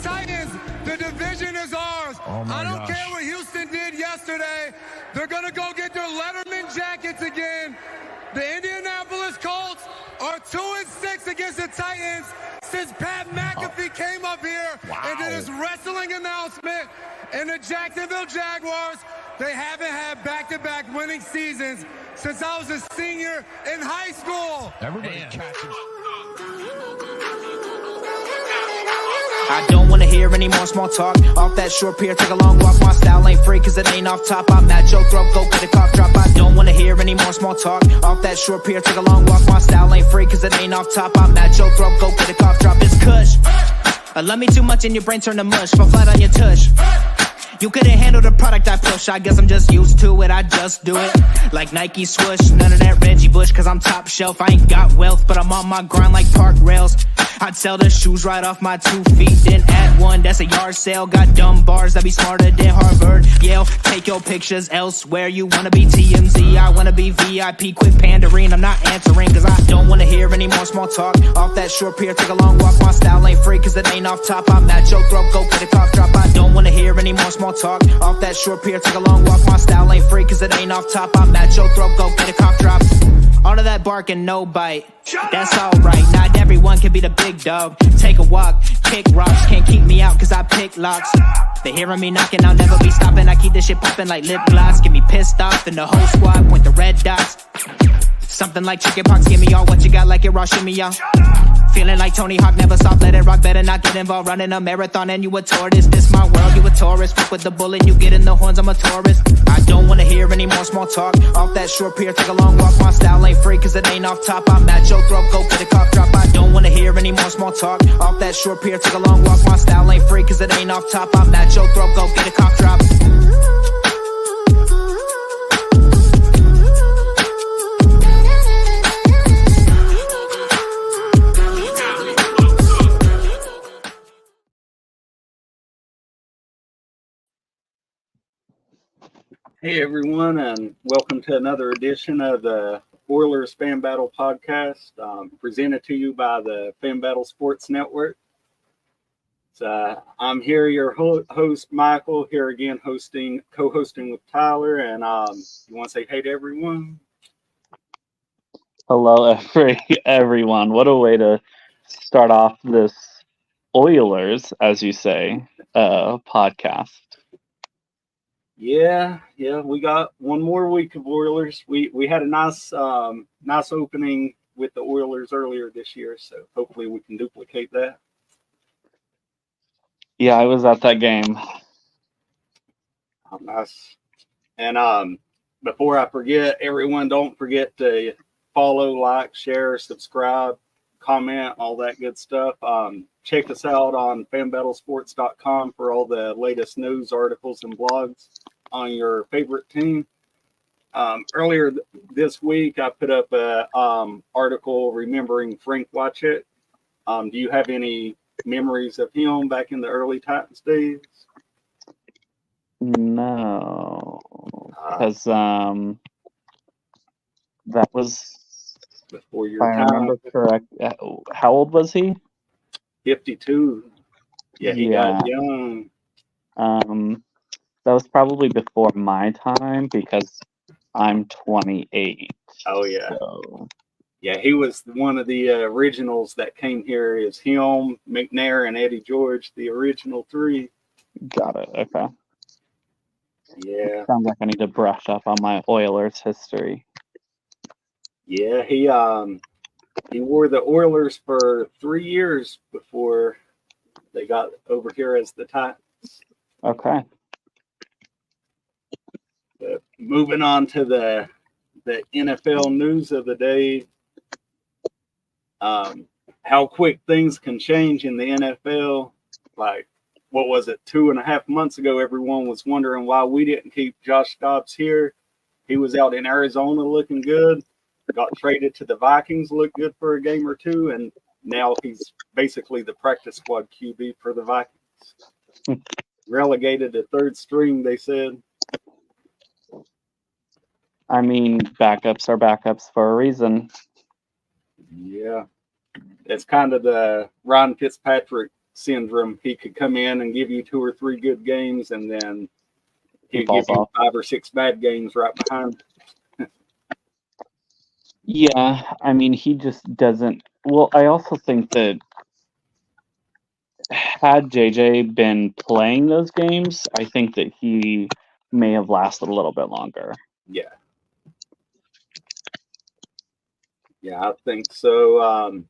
Titans, the division is ours. I don't care what Houston did yesterday. They're going to go get their Letterman jackets again. The Indianapolis Colts are 2-6 against the Titans since Pat McAfee came up here and did his wrestling announcement. And the Jacksonville Jaguars, they haven't had back-to-back winning seasons since I was a senior in high school. Everybody catches. I don't wanna hear any more small talk. Off that short pier, take a long walk. My style ain't free cause it ain't off top. I'm at your throat, go get a cough drop. I don't wanna hear any more small talk. Off that short pier, take a long walk. My style ain't free cause it ain't off top. I'm at your throat, go get a cough drop. It's Kush. I love me too much and your brain turn to mush. Fall flat on your tush. You couldn't handle the product I push. I guess I'm just used to it, I just do it. Like Nike swoosh, none of that Reggie Bush. Cause I'm top shelf, I ain't got wealth. But I'm on my grind like park rails. I'd sell the shoes right off my 2 feet, then add one, that's a yard sale. Got dumb bars that be smarter than Harvard, Yale. Take your pictures elsewhere, you wanna be TMZ, I wanna be VIP. Quit pandering, I'm not answering cause I don't wanna hear any more small talk. Off that short pier, take a long walk. My style ain't free cause it ain't off top. I'm at your throat, go get a cough drop. I don't wanna hear any more small talk. Off that short pier, take a long walk. My style ain't free cause it ain't off top. I'm at your throat, go get a cough drop. All of that bark and no bite, that's alright. Not everyone can be the big dog. Take a walk, kick rocks. Can't keep me out cause I pick locks. They hearing me knocking, I'll never be stopping. I keep this shit popping like lip gloss. Get me pissed off and the whole squad point the red dots. Something like chicken pox, give me all what you got like it raw, shimmy y'all. Feeling like Tony Hawk, never stop, let it rock, better not get involved. Running a marathon and you a tortoise. This my world, you a tourist. Fuck with the bullet, you get in the horns, I'm a tourist. I don't wanna hear any more small talk. Off that short pier, take a long walk. My style ain't free cause it ain't off top. I'm at your throat, go get a cough drop. I don't wanna hear any more small talk. Off that short pier, take a long walk. My style ain't free cause it ain't off top. I'm at your throat, go get a cough drop. Hey everyone, and welcome to another edition of the Oilers Fan Battle Podcast, presented to you by the Fan Battle Sports Network. So, I'm here, your host Michael, here again co-hosting with Tyler, and you want to say hey to everyone? Hello, everyone. What a way to start off this Oilers, as you say, podcast. Yeah, we got one more week of Oilers. We had a nice opening with the Oilers earlier this year, so hopefully we can duplicate that. Yeah, I was at that game. Oh, nice. And before I forget, everyone, don't forget to follow, like, share, subscribe, comment, all that good stuff. Check us out on fanbattlesports.com for all the latest news, articles, and blogs on your favorite team. Earlier this week, I put up a article remembering Frank Watchett. Do you have any memories of him back in the early Titans days? No, because that was before your if I time. remember correct. How old was he? 52. Yeah, he got young. That was probably before my time because I'm 28. Oh yeah. So. Yeah, he was one of the originals that came here. Is him, McNair, and Eddie George, the original three. Got it. Okay. Yeah. Sounds like I need to brush up on my Oilers history. Yeah, he wore the Oilers for 3 years before they got over here as the Titans. Okay. But moving on to the NFL news of the day. How quick things can change in the NFL. Like, what was it, 2.5 months ago, everyone was wondering why we didn't keep Josh Dobbs here. He was out in Arizona looking good, got traded to the Vikings, looked good for a game or two, and now he's basically the practice squad QB for the Vikings. Relegated to third string, they said. I mean, backups are backups for a reason. Yeah. It's kind of the Ryan Fitzpatrick syndrome. He could come in and give you 2 or 3 good games, and then He he'd give falls you off. 5 or 6 bad games right behind. Yeah, I mean, he just doesn't. Well, I also think that had JJ been playing those games, I think that he may have lasted a little bit longer. Yeah. Yeah, I think so.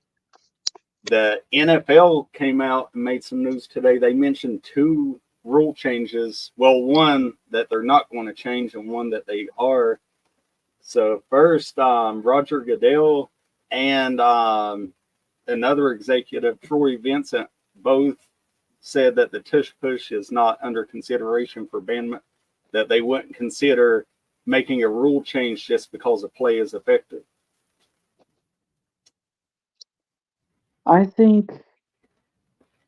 The NFL came out and made some news today. They mentioned 2 rule changes. Well, one that they're not going to change, and one that they are. So first, Roger Goodell and another executive, Troy Vincent, both said that the tush push is not under consideration for banment, that they wouldn't consider making a rule change just because a play is effective. I think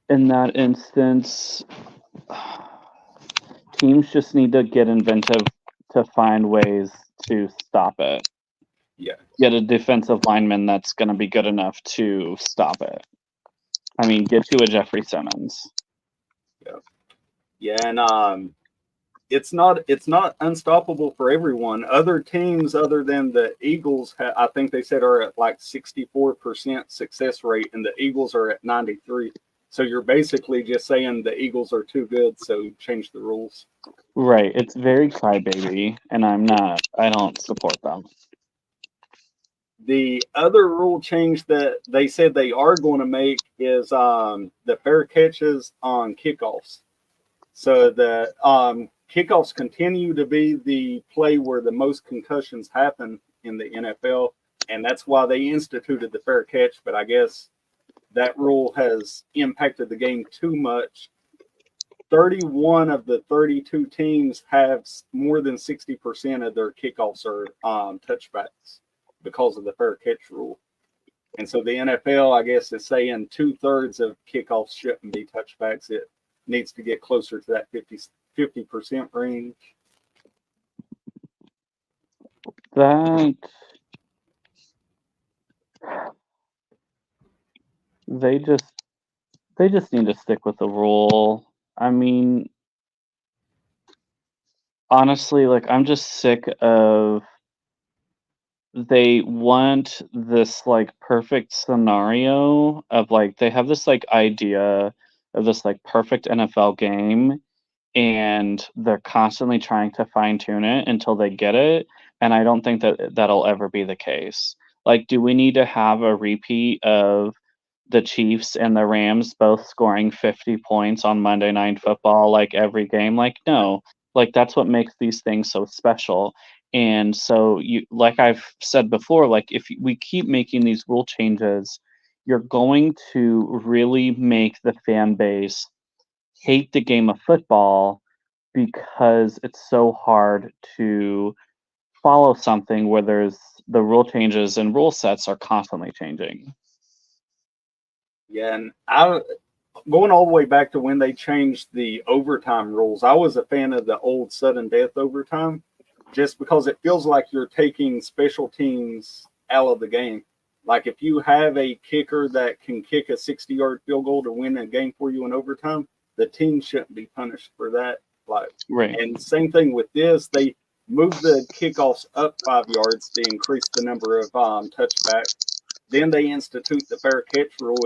in that instance, teams just need to get inventive to find ways to stop it. Yeah. Get a defensive lineman that's going to be good enough to stop it. I mean, get to a Jeffrey Simmons. Yeah, and it's not unstoppable for everyone. Other teams other than the Eagles, I think they said, are at like 64% success rate, and the Eagles are at 93. So you're basically just saying the Eagles are too good, so change the rules. Right. It's very crybaby, and I don't support them. The other rule change that they said they are going to make is the fair catches on kickoffs. So the kickoffs continue to be the play where the most concussions happen in the NFL, and that's why they instituted the fair catch. But I guess that rule has impacted the game too much. 31 of the 32 teams have more than 60% of their kickoffs are touchbacks because of the fair catch rule. And so the NFL, I guess, is saying 2/3 of kickoffs shouldn't be touchbacks. It needs to get closer to that 50% range. That they just need to stick with the rule. I mean, honestly, like I'm just sick of they want this like perfect scenario of like they have this like idea of this like perfect NFL game and they're constantly trying to fine tune it until they get it, and I don't think that that'll ever be the case. Like, do we need to have a repeat of the Chiefs and the Rams both scoring 50 points on Monday Night Football like every game? Like, no. Like that's what makes these things so special. And so you like I've said before, like if we keep making these rule changes, you're going to really make the fan base hate the game of football because it's so hard to follow something where there's the rule changes and rule sets are constantly changing. Yeah, and going all the way back to when they changed the overtime rules, I was a fan of the old sudden death overtime just because it feels like you're taking special teams out of the game. Like if you have a kicker that can kick a 60-yard field goal to win a game for you in overtime, the team shouldn't be punished for that. Like, Right. and same thing with this, they moved the kickoffs up 5 yards to increase the number of touchbacks. Then they institute the fair catch rule.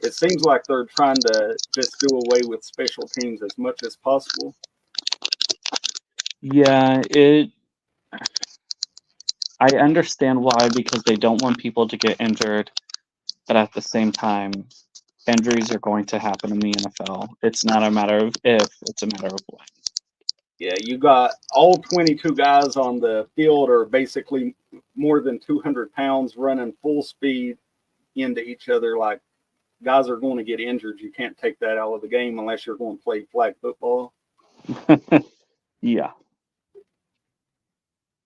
It seems like they're trying to just do away with special teams as much as possible. Yeah, I understand why, because they don't want people to get injured, but at the same time, injuries are going to happen in the NFL. It's not a matter of if, it's a matter of when. Yeah, you got all 22 guys on the field are basically more than 200 pounds running full speed into each other. Like, guys are going to get injured. You can't take that out of the game unless you're going to play flag football. Yeah.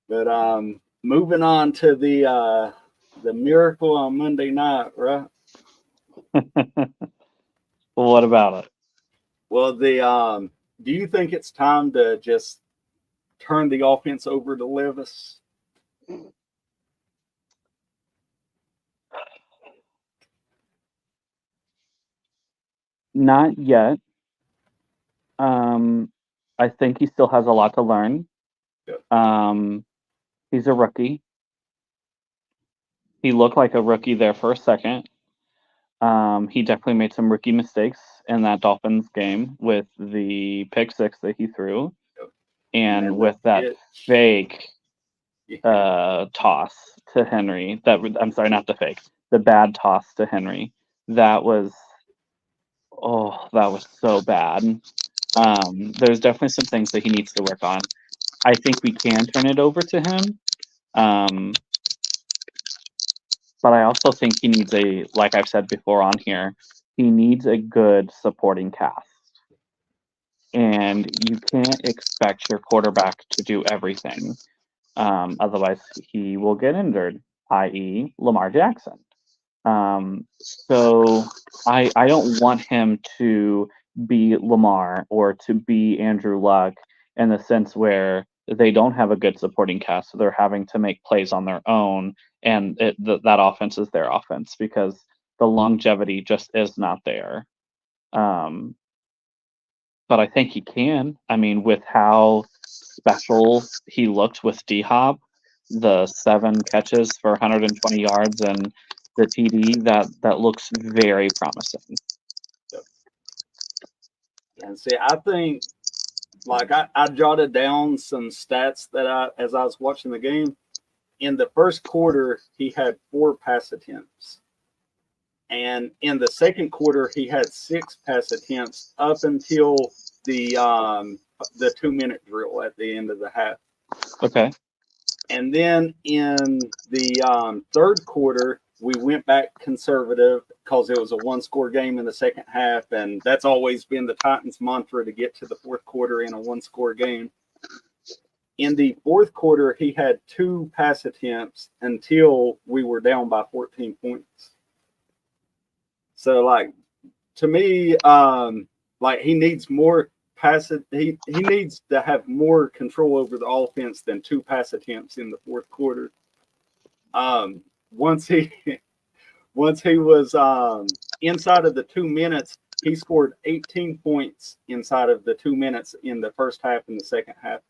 But moving on to the miracle on Monday night, right? Well, what about it? Well, do you think it's time to just turn the offense over to Levis? Not yet. I think he still has a lot to learn. Yep. He's a rookie. He looked like a rookie there for a second. He definitely made some rookie mistakes in that Dolphins game with the pick six that he threw, Yep. and then with that fake toss to Henry. I'm sorry, not the fake, the bad toss to Henry. That was so bad. There's definitely some things that he needs to work on. I think we can turn it over to him. But I also think he needs like I've said before on here, he needs a good supporting cast. And you can't expect your quarterback to do everything. Otherwise, he will get injured, i.e., Lamar Jackson. So I don't want him to be Lamar or to be Andrew Luck in the sense where they don't have a good supporting cast, so they're having to make plays on their own, and that offense is their offense because the longevity just is not there. But I think he can. I mean, with how special he looked with D-Hop, the 7 catches for 120 yards and the TD, that looks very promising. And see, I think, like, I jotted down some stats that as I was watching the game. In the first quarter, he had 4 pass attempts. And in the second quarter, he had 6 pass attempts up until the 2-minute drill at the end of the half. Okay. And then in the third quarter, we went back conservative because it was a 1-score game in the second half, and that's always been the Titans' mantra to get to the fourth quarter in a 1-score game. In the fourth quarter, he had 2 pass attempts until we were down by 14 points. So, like, to me, like, he needs more he needs to have more control over the offense than 2 pass attempts in the fourth quarter. Once he was inside of the 2 minutes, he scored 18 points inside of the 2 minutes in the first half and the second half.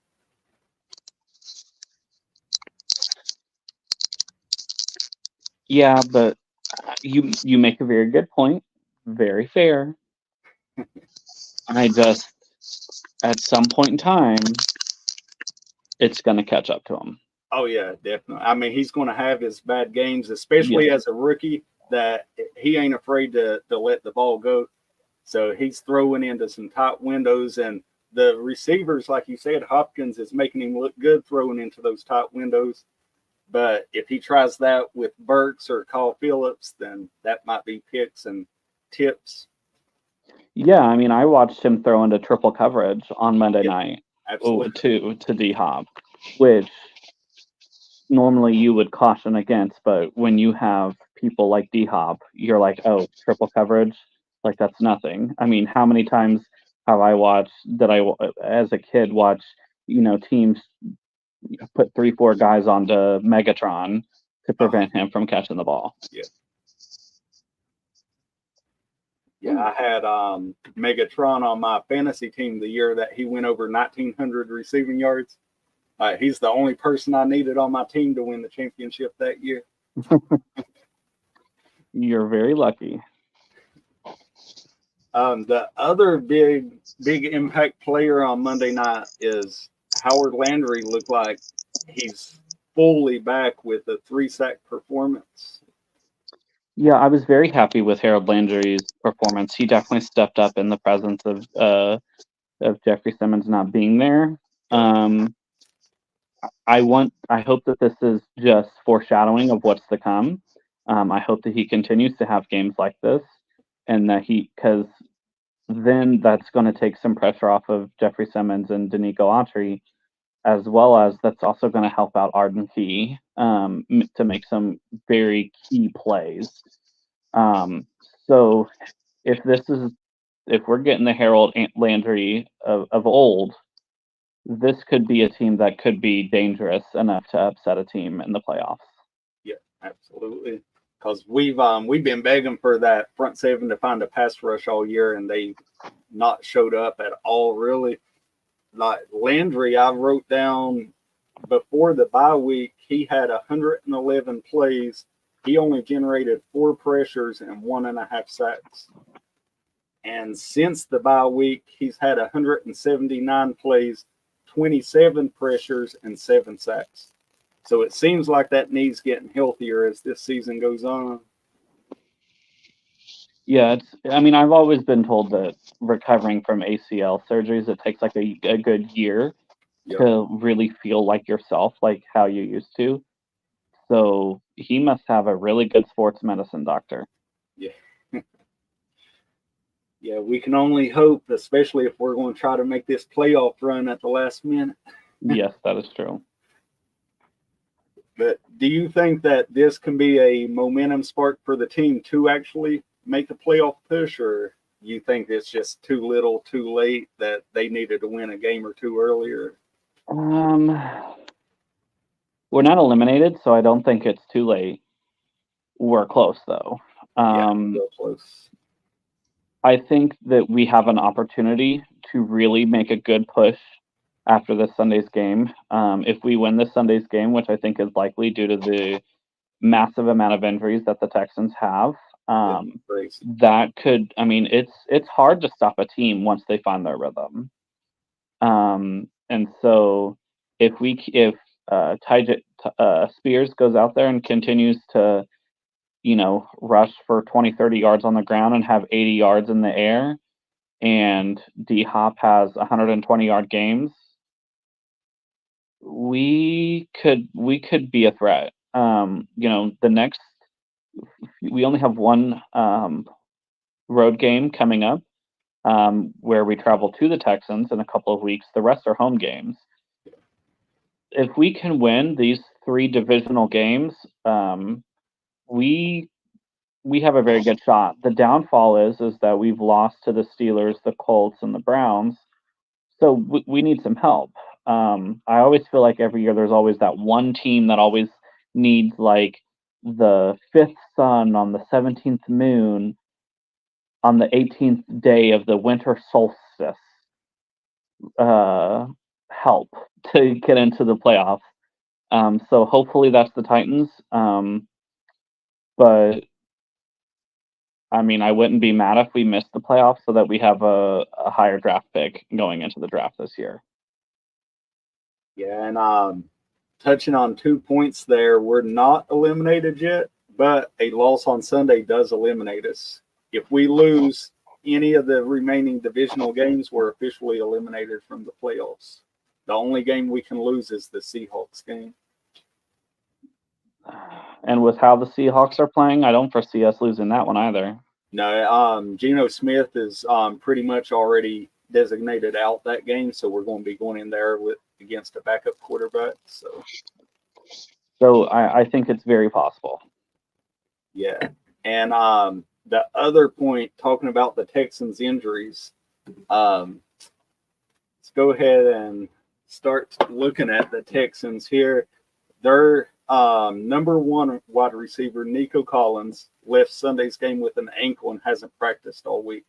Yeah, but you make a very good point. Very fair. I just, at some point in time, it's going to catch up to him. Oh, yeah, definitely. I mean, he's going to have his bad games, especially as a rookie, that he ain't afraid to let the ball go. So he's throwing into some tight windows, and the receivers, like you said, Hopkins is making him look good throwing into those tight windows. But if he tries that with Burks or Kyle Phillips, then that might be picks and tips. Yeah, I mean, I watched him throw into triple coverage on Monday night to D-Hop, which normally you would caution against, but when you have people like D-Hop, you're like, oh, triple coverage? Like, that's nothing. I mean, how many times have as a kid, watch, teams put 3-4 guys onto Megatron to prevent him from catching the ball? Yeah. Yeah, I had Megatron on my fantasy team the year that he went over 1,900 receiving yards. He's the only person I needed on my team to win the championship that year. You're very lucky. The other big impact player on Monday night is Howard Landry. Looked like he's fully back with a 3-sack performance. Yeah, I was very happy with Harold Landry's performance. He definitely stepped up in the presence of Jeffrey Simmons not being there. I hope that this is just foreshadowing of what's to come. I hope that he continues to have games like this, and that because then that's going to take some pressure off of Jeffrey Simmons and Danico Autry, as well as that's also going to help out Arden Key to make some very key plays. So if we're getting the Harold Landry of old, this could be a team that could be dangerous enough to upset a team in the playoffs. Yeah, absolutely. because we've been begging for that front seven to find a pass rush all year, and they not showed up at all, really. Like Landry, I wrote down before the bye week, he had 111 plays. He only generated 4 pressures and 1.5 sacks. And since the bye week, he's had 179 plays, 27 pressures, and 7 sacks. So it seems like that knee's getting healthier as this season goes on. Yeah, I mean, I've always been told that recovering from ACL surgeries, it takes like a good year to really feel like yourself, like how you used to. So he must have a really good sports medicine doctor. Yeah. Yeah, we can only hope, especially if we're going to try to make this playoff run at the last minute. Yes, that is true. But do you think that this can be a momentum spark for the team to actually make a playoff push, or you think it's just too little, too late, that they needed to win a game or two earlier? We're not eliminated, so I don't think it's too late. We're close, though. Real close. I think that we have an opportunity to really make a good push after this Sunday's game. If we win this Sunday's game, which I think is likely due to the massive amount of injuries that the Texans have, that could, I mean, it's hard to stop a team once they find their rhythm. And so if Spears goes out there and continues to, rush for 20, 30 yards on the ground and have 80 yards in the air, and D-Hop has 120-yard games, we could be a threat. We only have one road game coming up, where we travel to the Texans in a couple of weeks. The rest are home games. If we can win these 3 divisional games, we have a very good shot. The downfall is that we've lost to the Steelers, the Colts, and the Browns, so we need some help. I always feel like every year there's always that one team that always needs like the 5th sun on the 17th moon on the 18th day of the winter solstice help to get into the playoffs. So hopefully that's the Titans. But I mean, I wouldn't be mad if we missed the playoffs so that we have a higher draft pick going into the draft this year. Yeah, and touching on 2 points there, we're not eliminated yet, but a loss on Sunday does eliminate us. If we lose any of the remaining divisional games, we're officially eliminated from the playoffs. The only game we can lose is the Seahawks game. And with how the Seahawks are playing, I don't foresee us losing that one either. No, Geno Smith is pretty much already designated out that game, so we're going to be going in there against a backup quarterback. So I think it's very possible. Yeah, and the other point, talking about the Texans' injuries, let's go ahead and start looking at the Texans here. Their number 1 wide receiver, Nico Collins, left Sunday's game with an ankle and hasn't practiced all week,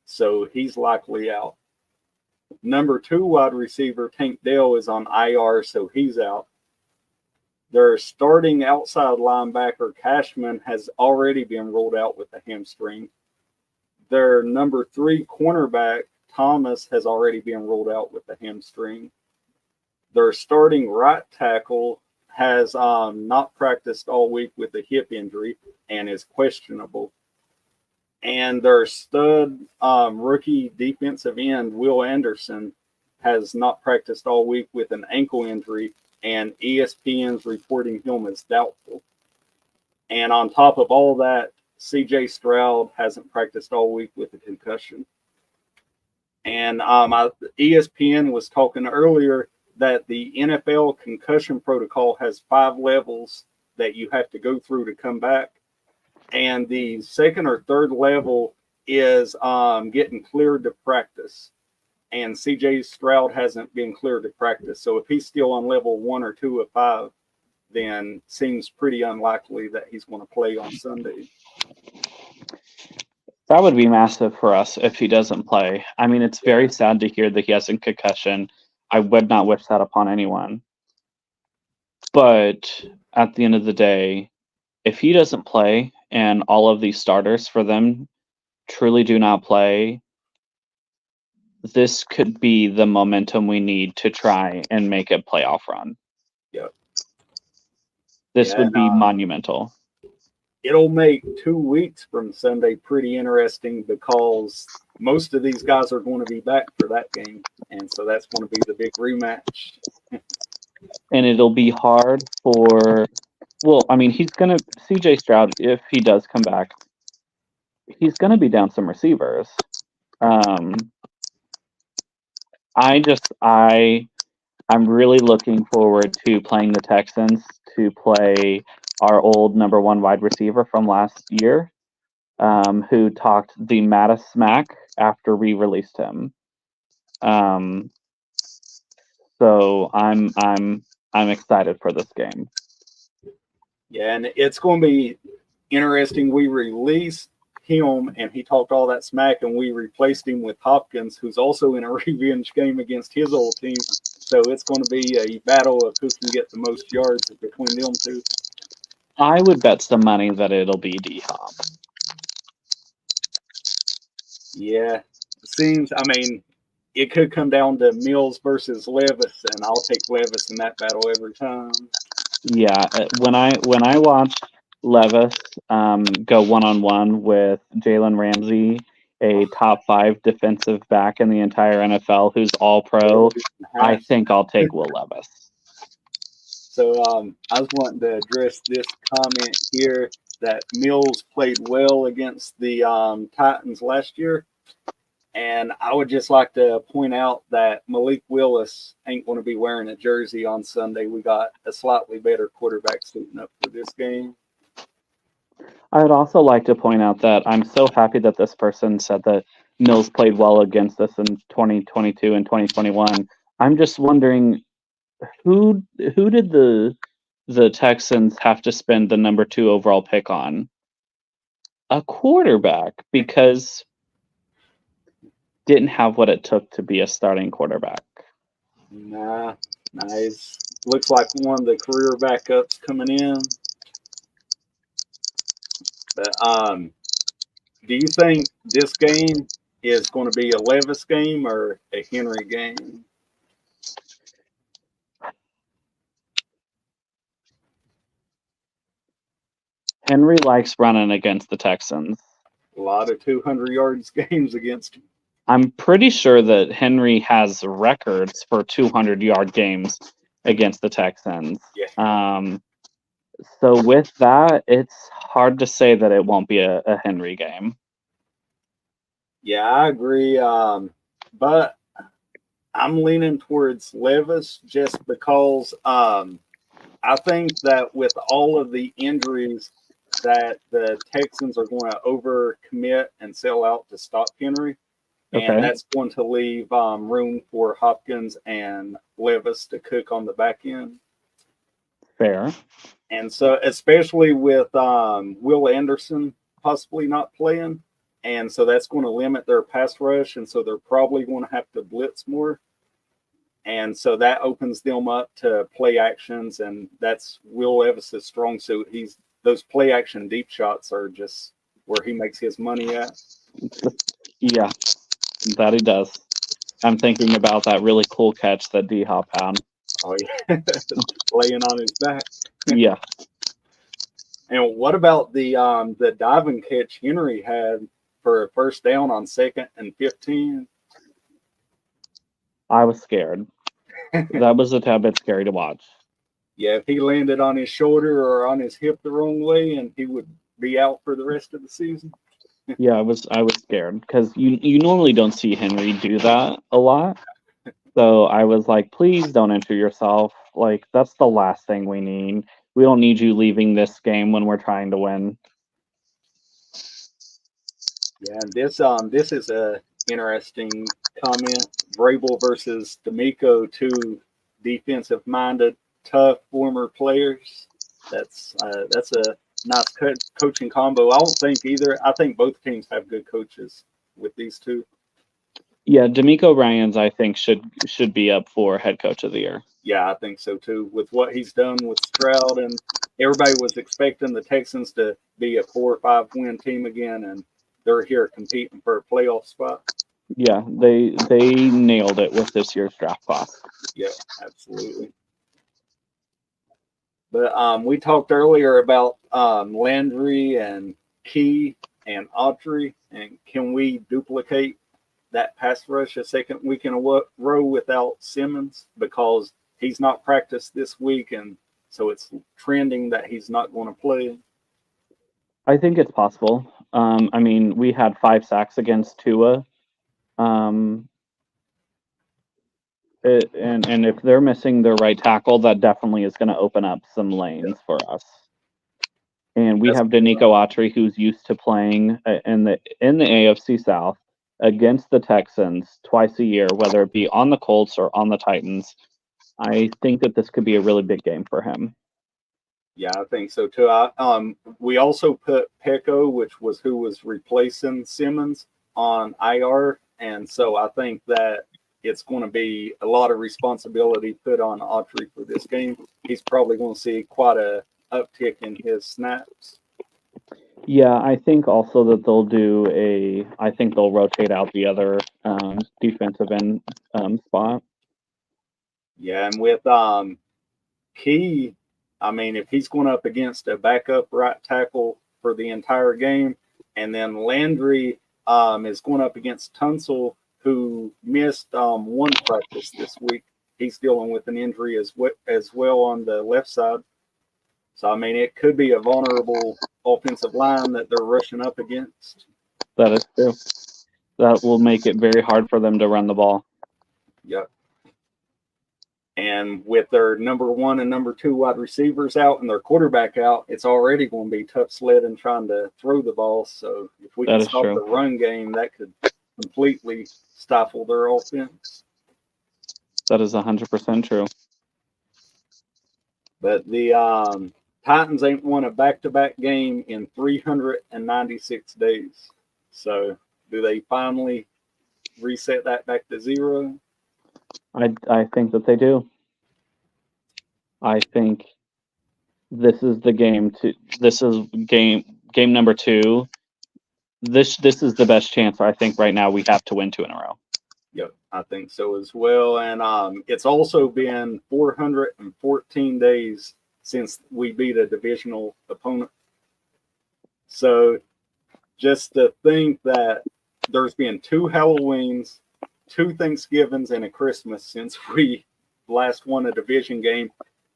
so he's likely out. Number 2 wide receiver, Tank Dell, is on IR, so he's out. Their starting outside linebacker, Cashman, has already been ruled out with a hamstring. Their number 3 cornerback, Thomas, has already been ruled out with a hamstring. Their starting right tackle has not practiced all week with a hip injury and is questionable. And their stud rookie defensive end, Will Anderson, has not practiced all week with an ankle injury, and ESPN's reporting him as doubtful. And on top of all that, CJ Stroud hasn't practiced all week with a concussion. And ESPN was talking earlier that the NFL concussion protocol has 5 levels that you have to go through to come back. And the 2nd or 3rd level is getting cleared to practice. And CJ Stroud hasn't been cleared to practice. So if he's still on level 1 or 2 of 5, then seems pretty unlikely that he's going to play on Sunday. That would be massive for us if he doesn't play. I mean, it's very sad to hear that he has a concussion. I would not wish that upon anyone. But at the end of the day, if he doesn't play and all of these starters for them truly do not play, this could be the momentum we need to try and make a playoff run. Yep. This would be monumental. It'll make 2 weeks from Sunday pretty interesting because most of these guys are going to be back for that game. And so that's going to be the big rematch. And it'll be hard for, well, I mean, CJ Stroud, if he does come back, he's going to be down some receivers. I'm really looking forward to playing the Texans to play our old number 1 wide receiver from last year, who talked the maddest smack after we released him. So I'm excited for this game. Yeah, and it's going to be interesting. We released him, and he talked all that smack, and we replaced him with Hopkins, who's also in a revenge game against his old team. So it's going to be a battle of who can get the most yards between them two. I would bet some money that it'll be D-Hop. Yeah, it could come down to Mills versus Levis, and I'll take Levis in that battle every time. Yeah, when I watched Levis go one-on-one with Jalen Ramsey, a top 5 defensive back in the entire NFL who's all pro, I think I'll take Will Levis. So I was wanting to address this comment here that Mills played well against the Titans last year. And I would just like to point out that Malik Willis ain't going to be wearing a jersey on Sunday. We got a slightly better quarterback suiting up for this game. I would also like to point out that I'm so happy that this person said that Mills played well against us in 2022 and 2021. I'm just wondering, who did the Texans have to spend the number 2 overall pick on? A quarterback, because didn't have what it took to be a starting quarterback. Nah, nice. Looks like one of the career backups coming in. But do you think this game is going to be a Levis game or a Henry game? Henry likes running against the Texans. A lot of 200 yards games against him. I'm pretty sure that Henry has records for 200-yard games against the Texans. Yeah. So with that, it's hard to say that it won't be a Henry game. Yeah, I agree. But I'm leaning towards Levis just because I think that with all of the injuries that the Texans are going to overcommit and sell out to stop Henry. Okay. And that's going to leave room for Hopkins and Levis to cook on the back end. Fair. And so, especially with Will Anderson possibly not playing, and so that's going to limit their pass rush, and so they're probably going to have to blitz more. And so that opens them up to play actions, and that's Will Levis's strong suit. Those play action deep shots are just where he makes his money at. Yeah, that he does. I'm thinking about that really cool catch that D-Hop had. Oh, yeah. Laying on his back. Yeah. And what about the diving catch Henry had for a first down on 2nd and 15? I was scared. That was a tad bit scary to watch. Yeah, if he landed on his shoulder or on his hip the wrong way, and he would be out for the rest of the season. Yeah, I was scared because you normally don't see Henry do that a lot. So I was like, please don't injure yourself. Like, that's the last thing we need. We don't need you leaving this game when we're trying to win. Yeah, this is a interesting comment. Vrabel versus D'Amico, two defensive-minded tough former players. That's a nice coaching combo. I don't think either. I think both teams have good coaches with these two. Yeah, D'Amico Ryans, I think, should be up for head coach of the year. Yeah, I think so too. With what he's done with Stroud, and everybody was expecting the Texans to be a 4 or 5 win team again, and they're here competing for a playoff spot. Yeah, they nailed it with this year's draft class. Yeah, absolutely. But we talked earlier about Landry and Key and Autry, and can we duplicate that pass rush a second week in a row without Simmons, because he's not practiced this week, and so it's trending that he's not going to play? I think it's possible. I mean, we had 5 sacks against Tua. And if they're missing their right tackle, that definitely is going to open up some lanes for us. And we have Danico Autry, who's used to playing in the AFC South against the Texans twice a year, whether it be on the Colts or on the Titans. I think that this could be a really big game for him. Yeah, I think so too. We also put Pecco, which was who was replacing Simmons, on IR, and so I think that it's going to be a lot of responsibility put on Autry for this game. He's probably going to see quite a uptick in his snaps. Yeah, I think also that they'll rotate out the other defensive end spot. Yeah, and with Key, I mean, if he's going up against a backup right tackle for the entire game, and then Landry is going up against Tunsil, who missed one practice this week. He's dealing with an injury as well on the left side. So, I mean, it could be a vulnerable offensive line that they're rushing up against. That is true. That will make it very hard for them to run the ball. Yep. And with their number 1 and number 2 wide receivers out and their quarterback out, it's already going to be tough sledding trying to throw the ball. So if we can stop the run game, that could completely stifle their offense. That is 100% true. But the Titans ain't won a back-to-back game in 396 days. So do they finally reset that back to 0? I think that they do. I think this is the game this is game number 2. This is the best chance I think right now we have to win 2 in a row. Yep, I think so as well. And it's also been 414 days since we beat a divisional opponent. So just to think that there's been 2 Halloweens, 2 Thanksgivings, and a Christmas since we last won a division game.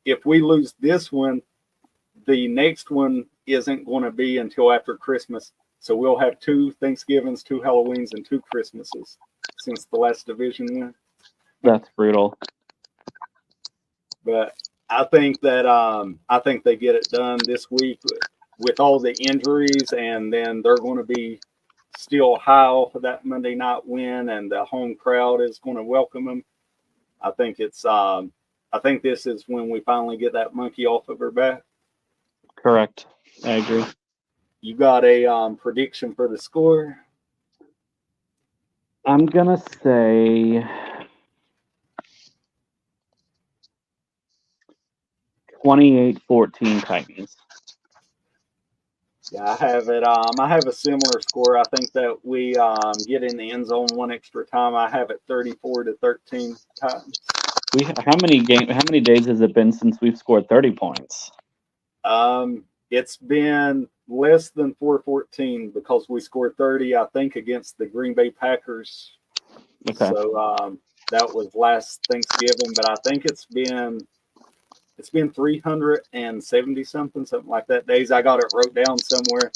If we lose this one, the next one isn't going to be until after Christmas. So we'll have 2 Thanksgivings, 2 Halloweens, and 2 Christmases since the last division win. That's brutal. But I think that they get it done this week with all the injuries, and then they're going to be still high off of that Monday night win, and the home crowd is going to welcome them. I think this is when we finally get that monkey off of her back. Correct. I agree. You got a prediction for the score? I'm gonna say 28-14 Titans. Yeah, I have it. I have a similar score. I think that we get in the end zone one extra time. I have it 34-13 Titans. How many days has it been since we've scored 30 points? It's been less than 414 because we scored 30, I think, against the Green Bay Packers. Okay. So that was last Thanksgiving, but I think it's been 370 something like that days. I got it wrote down somewhere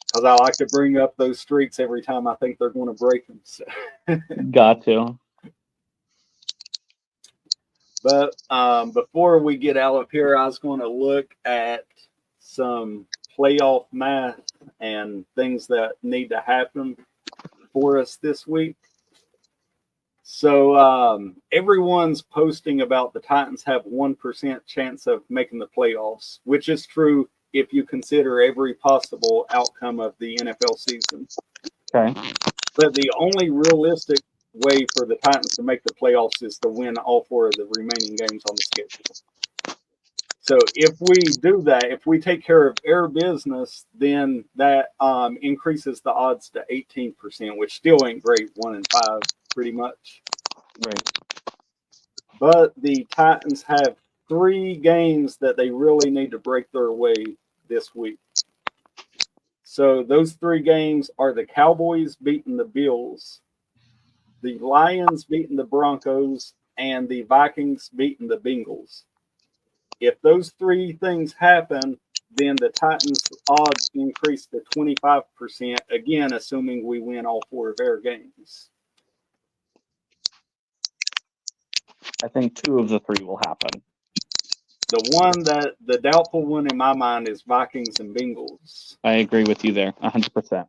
because I like to bring up those streaks every time I think they're going to break them. So. Got to. But before we get out of here, I was going to look at some playoff math and things that need to happen for us this week. So everyone's posting about the Titans have 1% chance of making the playoffs, which is true if you consider every possible outcome of the NFL season. Okay. But the only realistic way for the Titans to make the playoffs is to win all 4 of the remaining games on the schedule. So if we do that, if we take care of our business, then that increases the odds to 18%, which still ain't great, 1 in 5, pretty much. Right. But the Titans have 3 games that they really need to break their way this week. So those 3 games are the Cowboys beating the Bills, the Lions beating the Broncos, and the Vikings beating the Bengals. If those 3 things happen, then the Titans' odds increase to 25%, again, assuming we win all 4 of our games. I think 2 of the 3 will happen. The doubtful one in my mind is Vikings and Bengals. I agree with you there, 100%.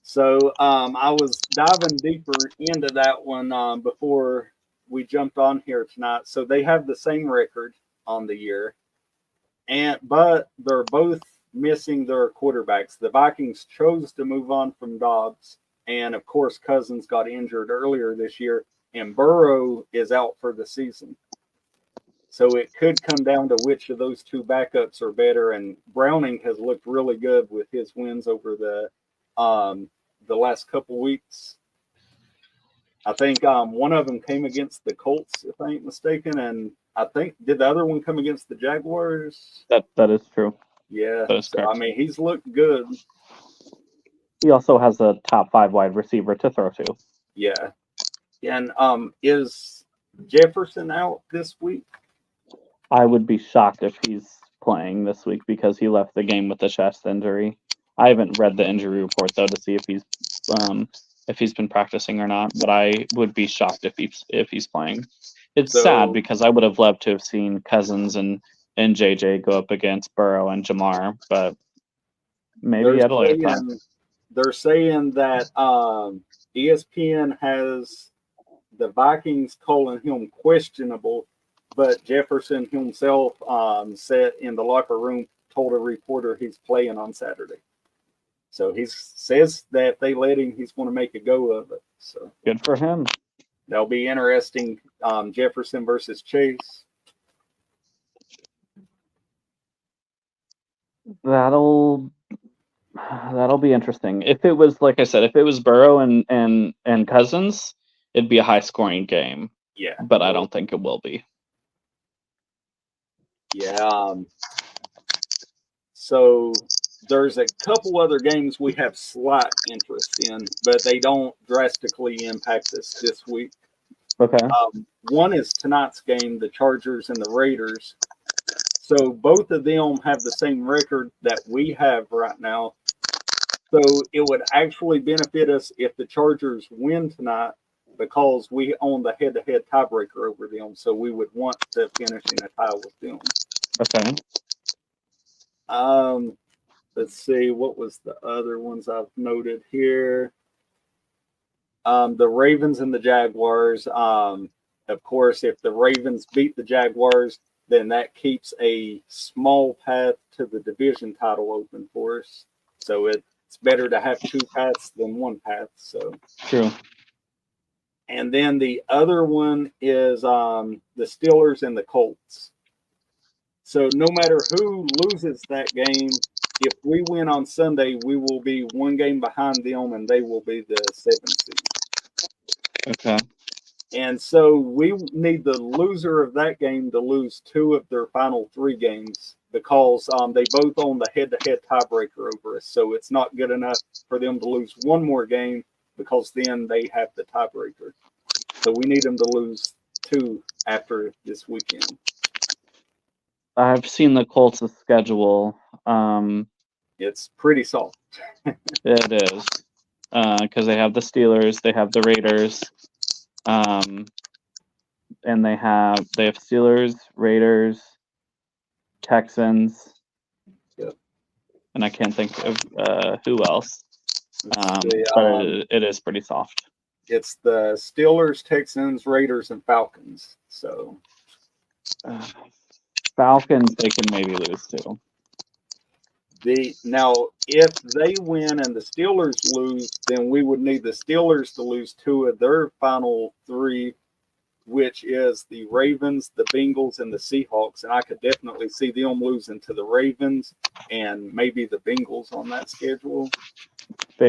So I was diving deeper into that one before we jumped on here tonight. So they have the same record on the year, but they're both missing their quarterbacks. The Vikings chose to move on from Dobbs, and of course Cousins got injured earlier this year, and Burrow is out for the season. So it could come down to which of those 2 backups are better, and Browning has looked really good with his wins over the last couple weeks. I think one of them came against the Colts, if I ain't mistaken, and I think did the other one come against the Jaguars? That is true. Yeah. That is correct. I mean, he's looked good. He also has a top 5 wide receiver to throw to. Yeah. And is Jefferson out this week? I would be shocked if he's playing this week because he left the game with a chest injury. I haven't read the injury report though to see if he's been practicing or not, but I would be shocked if he's playing. It's sad because I would have loved to have seen Cousins and JJ go up against Burrow and Jamar, but maybe at a later time. They're saying that ESPN has the Vikings calling him questionable, but Jefferson himself said in the locker room, told a reporter he's playing on Saturday. So he says that if they let him, he's going to make a go of it. So good for him. That'll be interesting. Jefferson versus Chase. That'll be interesting. If it was, like I said, if it was Burrow and Cousins, it'd be a high scoring game. Yeah. But I don't think it will be. Yeah. So there's a couple other games we have slight interest in, but they don't drastically impact us this week. Okay. One is tonight's game, the Chargers and the Raiders. So both of them have the same record that we have right now. So it would actually benefit us if the Chargers win tonight because we own the head-to-head tiebreaker over them. So we would want to finish in a tie with them. Okay. Let's see, what was the other ones I've noted here? The Ravens and the Jaguars. Of course, if the Ravens beat the Jaguars, then that keeps a small path to the division title open for us. So it's better to have 2 paths than 1 path. So true. And then the other one is the Steelers and the Colts. So no matter who loses that game, if we win on Sunday, we will be 1 game behind them, and they will be the 7th seed. Okay. And so we need the loser of that game to lose 2 of their final 3 games because they both own the head-to-head tiebreaker over us. So it's not good enough for them to lose 1 more game because then they have the tiebreaker. So we need them to lose 2 after this weekend. I've seen the Colts' schedule. It's pretty soft. It is. Because they have the Steelers, they have the Raiders, and they have Steelers, Raiders, Texans, Yep. And I can't think of who else. But it is pretty soft. It's the Steelers, Texans, Raiders, and Falcons. So Falcons, they can maybe lose to. Now, if they win and the Steelers lose, then we would need the Steelers to lose 2 of their final 3, which is the Ravens, the Bengals, and the Seahawks. And I could definitely see them losing to the Ravens and maybe the Bengals on that schedule. Fair.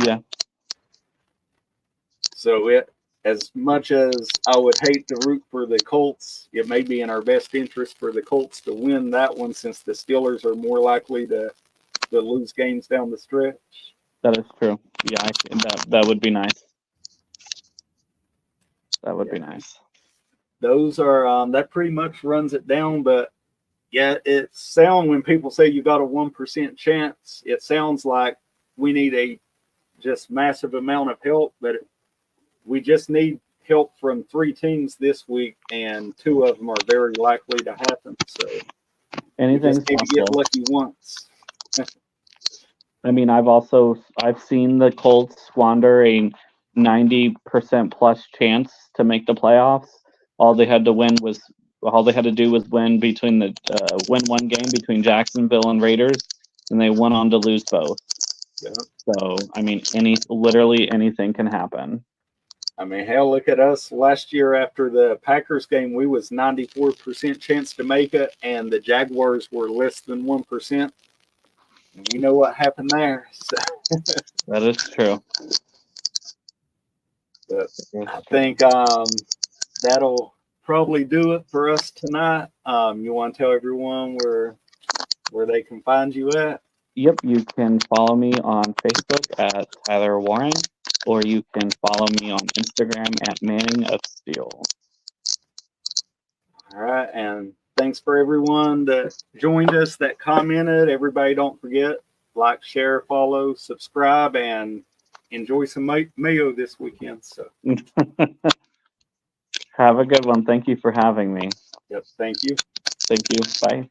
Yeah. So as much as I would hate to root for the Colts, it may be in our best interest for the Colts to win that one, since the Steelers are more likely to lose games down the stretch. That is true. Yeah, that would be nice. That would be nice. Those are that pretty much runs it down. But yeah, it sounds, when people say you got a 1% chance, it sounds like we need a just massive amount of help, but we just need help from 3 teams this week, and 2 of them are very likely to happen. So anything's just need to get lucky once. I mean, I've seen the Colts squander a 90% plus chance to make the playoffs. All they had to do was win win one game between Jacksonville and Raiders, and they went on to lose both. Yeah. So I mean, literally anything can happen. I mean, hell, look at us last year after the Packers game. We was 94% chance to make it, and the Jaguars were less than 1%. And you know what happened there. So. That is true. But I think that'll probably do it for us tonight. You want to tell everyone where they can find you at? Yep, you can follow me on Facebook at Tyler Warren, or you can follow me on Instagram at Manning of Steel. All right, and thanks for everyone that joined us, that commented. Everybody, don't forget, like, share, follow, subscribe, and enjoy some Mayo this weekend. So Have a good one. Thank you for having me. Yep, thank you. Thank you. Bye.